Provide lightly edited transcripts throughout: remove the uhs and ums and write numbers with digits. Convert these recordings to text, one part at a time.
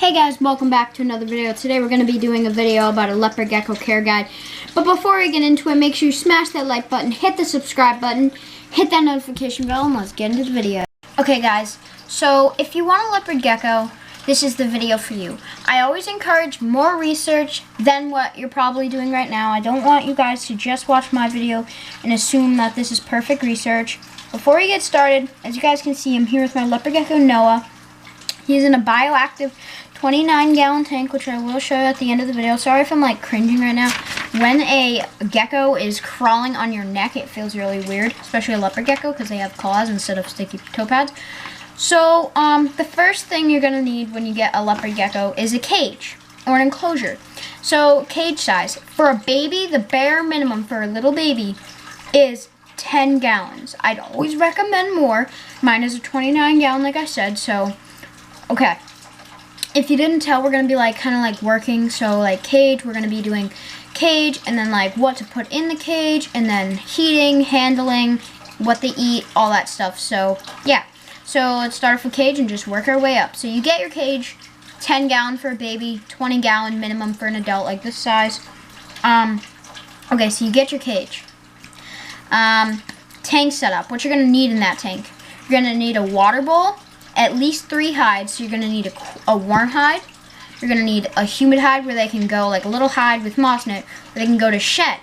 Hey guys, welcome back to another video. Today we're going to be doing a video about a leopard gecko care guide. But before we get into it, make sure you smash that like button, hit the subscribe button, hit that notification bell, and let's get into the video. Okay guys, so if you want a leopard gecko, this is the video for you. I always encourage more research than what you're probably doing right now. I don't want you guys to just watch my video and assume that this is perfect research. Before we get started, as you guys can see, I'm here with my leopard gecko Noah. He's in a bioactive 29-gallon tank, which I will show you at the end of the video. Sorry if I'm like cringing right now. When a gecko is crawling on your neck, it feels really weird, especially a leopard gecko because they have claws instead of sticky toe pads. So the first thing you're going to need when you get a leopard gecko is a cage or an enclosure. So cage size. For a baby, the bare minimum for a little baby is 10 gallons. I'd always recommend more. Mine is a 29-gallon, like I said, so okay. If you didn't tell, we're going to be like kind of like working, so like cage, we're going to be doing cage and then like what to put in the cage and then heating, handling, what they eat, all that stuff. So yeah, so let's start off with cage and just work our way up. So you get your cage, 10 gallon for a baby, 20 gallon minimum for an adult like this size. Okay, so you get your cage. Tank setup, what you're going to need in that tank. You're going to need a water bowl, at least 3 hides. So you're going to need a warm hide. You're going to need a humid hide where they can go, like a little hide with moss in it, where they can go to shed.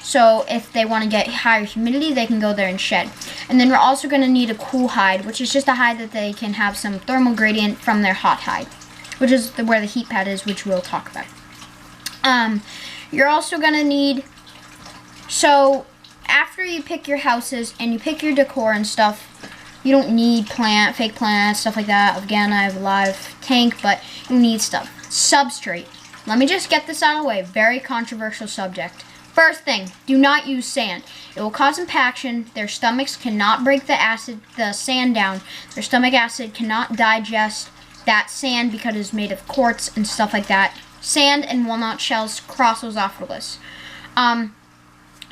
So if they want to get higher humidity, they can go there and shed. And then we're also going to need a cool hide, which is just a hide that they can have some thermal gradient from their hot hide, which is where the heat pad is, which we'll talk about. You're also going to need, so after you pick your houses and you pick your decor and stuff, you don't need fake plants, stuff like that. Again, I have a live tank, but you need stuff. Substrate. Let me just get this out of the way. Very controversial subject. First thing, do not use sand. It will cause impaction. Their stomachs cannot break the sand down. Their stomach acid cannot digest that sand because it is made of quartz and stuff like that. Sand and walnut shells, cross those off the list.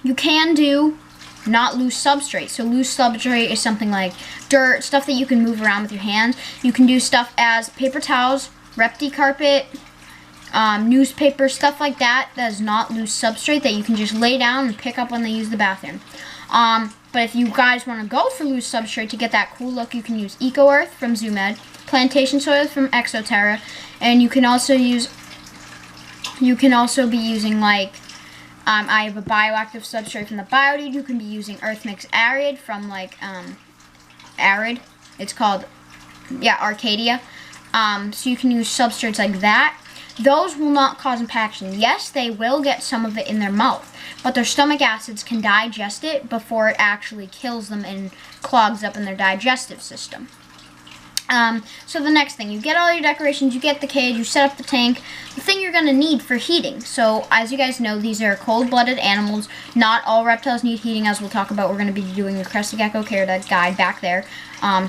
You can do not loose substrate. So loose substrate is something like dirt, stuff that you can move around with your hands. You can do stuff as paper towels, repti carpet, newspaper, stuff like that. That is not loose substrate that you can just lay down and pick up when they use the bathroom. But if you guys want to go for loose substrate to get that cool look, you can use Eco Earth from ZoomEd, plantation soil from Exoterra, and you can also be using like I have a bioactive substrate from the Biodeed. You can be using Earth Mix Arid from like Arid. It's called, yeah, Arcadia. So you can use substrates like that. Those will not cause impaction. Yes, they will get some of it in their mouth, but their stomach acids can digest it before it actually kills them and clogs up in their digestive system. So the next thing, you get all your decorations, you get the cage, you set up the tank. The thing you're going to need for heating. So as you guys know, these are cold-blooded animals. Not all reptiles need heating, as we'll talk about. We're going to be doing the crested gecko care guide back there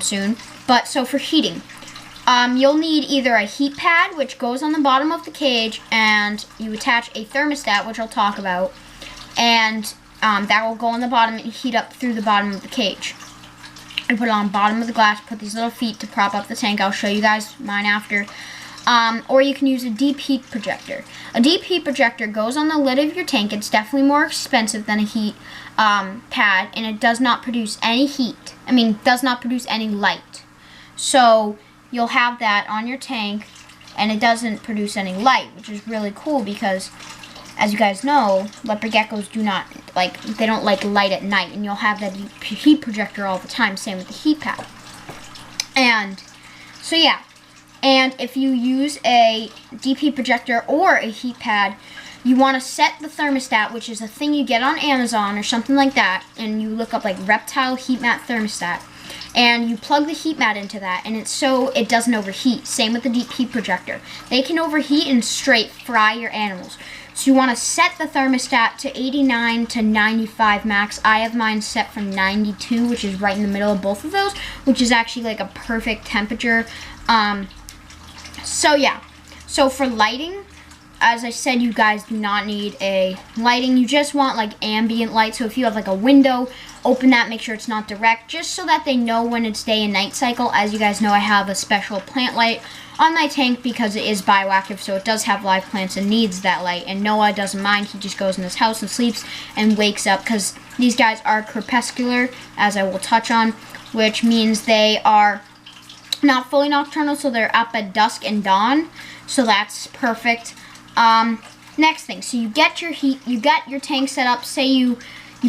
soon. But so for heating, you'll need either a heat pad, which goes on the bottom of the cage, and you attach a thermostat, which I'll talk about, and that will go on the bottom and heat up through the bottom of the cage. I put it on the bottom of the glass, put these little feet to prop up the tank. I'll show you guys mine after. Or you can use a deep heat projector. A deep heat projector goes on the lid of your tank. It's definitely more expensive than a heat pad, and it does not produce any heat. Does not produce any light. So you'll have that on your tank, and it doesn't produce any light, which is really cool because, as you guys know, leopard geckos they don't like light at night, and you'll have that heat projector all the time, same with the heat pad. And so yeah, and if you use a deep heat projector or a heat pad, you want to set the thermostat, which is a thing you get on Amazon or something like that, and you look up like reptile heat mat thermostat, and you plug the heat mat into that, and it's so it doesn't overheat. Same with the deep heat projector. They can overheat and straight fry your animals. So you want to set the thermostat to 89 to 95 max. I have mine set from 92, which is right in the middle of both of those, which is actually like a perfect temperature. So yeah, so for lighting, as I said, you guys do not need a lighting. You just want like ambient light. So if you have like a window open that, make sure it's not direct, just so that they know when it's day and night cycle. As you guys know, I have a special plant light on my tank because it is bioactive, so it does have live plants and needs that light. And Noah doesn't mind. He just goes in his house and sleeps and wakes up, because these guys are crepuscular, as I will touch on, which means they are not fully nocturnal, so they're up at dusk and dawn. So that's perfect. Next thing, so you get your heat, you got your tank set up. Say you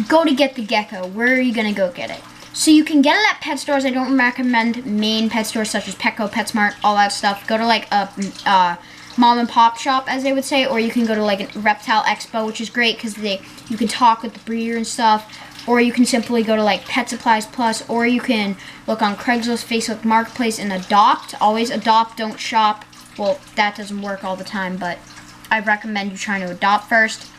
go to get the gecko. Where are you gonna go get it? So you can get it at pet stores. I don't recommend main pet stores such as Petco, PetSmart, all that stuff. Go to like a mom and pop shop, as they would say, or you can go to like a reptile expo, which is great because you can talk with the breeder and stuff. Or you can simply go to like Pet Supplies Plus, or you can look on Craigslist, Facebook Marketplace, and adopt. Always adopt, don't shop. Well, that doesn't work all the time, but I recommend you trying to adopt first.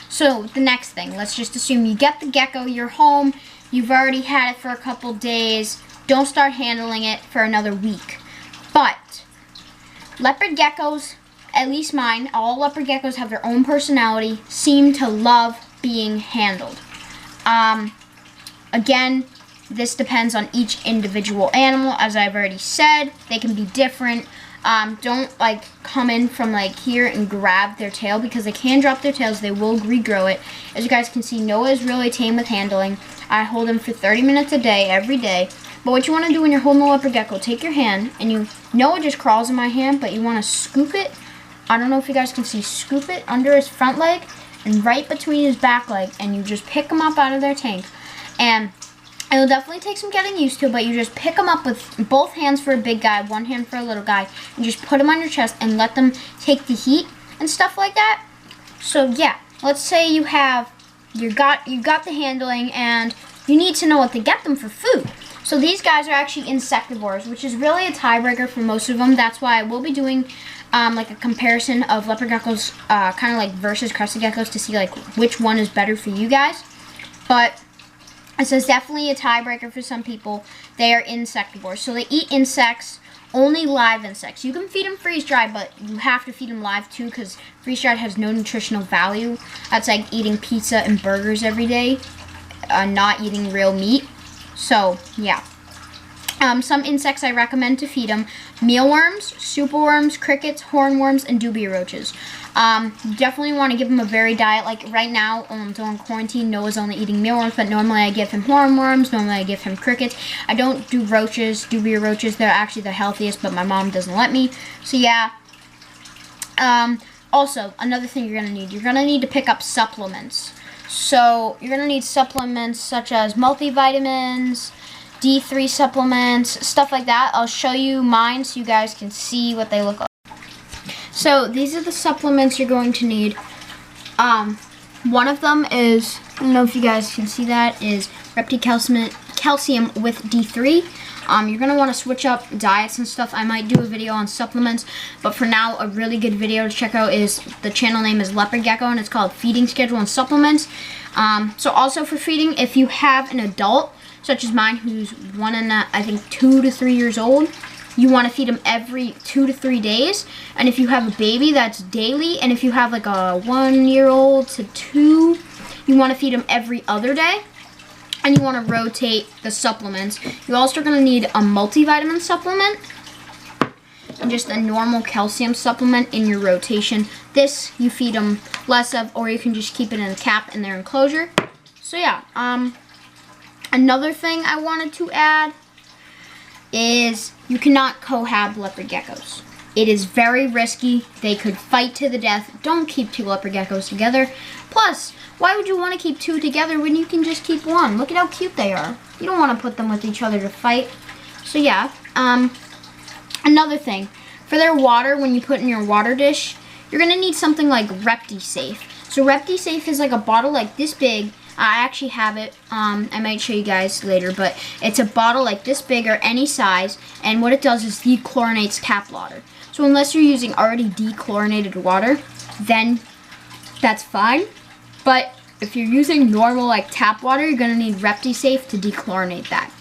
So the next thing, let's just assume you get the gecko, you're home, you've already had it for a couple days. Don't start handling it for another week. But leopard geckos, at least mine, all leopard geckos have their own personality, seem to love being handled. Again, this depends on each individual animal. As I've already said, they can be different. Don't like come in from like here and grab their tail, because they can drop their tails. They will regrow it. As you guys can see, Noah is really tame with handling. I hold him for 30 minutes a day, every day. But what you want to do when you're holding a leopard gecko, take your hand, and Noah just crawls in my hand, but you want to scoop it. I don't know if you guys can see, scoop it under his front leg and right between his back leg, and you just pick them up out of their tank. And it'll definitely take some getting used to, but you just pick them up with both hands for a big guy, one hand for a little guy, and just put them on your chest and let them take the heat and stuff like that. So yeah, let's say you got the handling, and you need to know what to get them for food. So these guys are actually insectivores, which is really a tiebreaker for most of them. That's why I will be doing like a comparison of leopard geckos, kind of like versus crested geckos, to see like which one is better for you guys. But this is definitely a tiebreaker for some people. They are insectivores, so they eat insects, only live insects. You can feed them freeze-dried, but you have to feed them live too, because freeze-dried has no nutritional value. That's like eating pizza and burgers every day, not eating real meat. So yeah. Some insects I recommend to feed them: mealworms, superworms, crickets, hornworms, and dubia roaches. You definitely want to give them a varied diet. Like right now, during quarantine, Noah's only eating mealworms, but normally I give him hornworms, normally I give him crickets. I don't do roaches, dubia roaches. They're actually the healthiest, but my mom doesn't let me. So yeah. Also, another thing you're going to need to pick up supplements. So you're going to need supplements such as multivitamins, D3 supplements, stuff like that. I'll show you mine so you guys can see what they look like. So these are the supplements you're going to need. One of them is, I don't know if you guys can see that, is calcium with D3. You're going to want to switch up diets and stuff. I might do a video on supplements, but for now, a really good video to check out is, the channel name is Leopard Gecko, and it's called Feeding Schedule and Supplements. So also for feeding, if you have an adult, such as mine, who's I think 2 to 3 years old, you want to feed them every 2 to 3 days. And if you have a baby, that's daily. And if you have like a 1-year-old to 2, you want to feed them every other day. And you want to rotate the supplements. You're also going to need a multivitamin supplement and just a normal calcium supplement in your rotation. This you feed them less of, or you can just keep it in a cap in their enclosure. So yeah, another thing I wanted to add is you cannot cohab leopard geckos. It is very risky. They could fight to the death. Don't keep 2 leopard geckos together. Plus, why would you want to keep 2 together when you can just keep 1? Look at how cute they are. You don't want to put them with each other to fight. So yeah, another thing, for their water, when you put in your water dish, you're going to need something like ReptiSafe. So ReptiSafe is like a bottle like this big. I actually have it. I might show you guys later, but it's a bottle like this big or any size, and what it does is dechlorinates tap water. So unless you're using already dechlorinated water, then that's fine. But if you're using normal like tap water, you're gonna need ReptiSafe to dechlorinate that.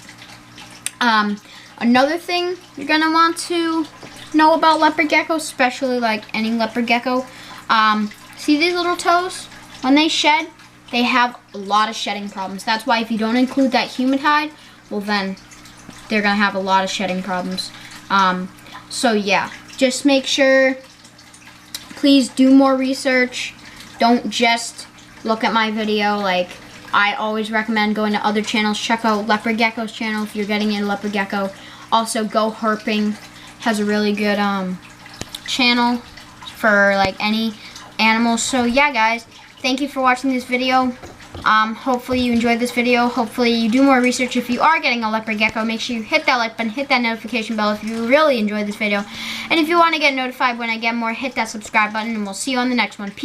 Another thing you're gonna want to know about leopard geckos, especially like any leopard gecko, see these little toes? When they shed, they have a lot of shedding problems. That's why if you don't include that humid hide, well then they're gonna have a lot of shedding problems. So yeah, just make sure, please do more research. Don't just look at my video. Like, I always recommend going to other channels. Check out Leopard Gecko's channel if you're getting into leopard gecko. Also, Go Herping has a really good channel for like any animals. So yeah, guys, thank you for watching this video. Hopefully you enjoyed this video. Hopefully you do more research. If you are getting a leopard gecko, make sure you hit that like button, hit that notification bell if you really enjoyed this video. And if you want to get notified when I get more, hit that subscribe button, and we'll see you on the next one. Peace.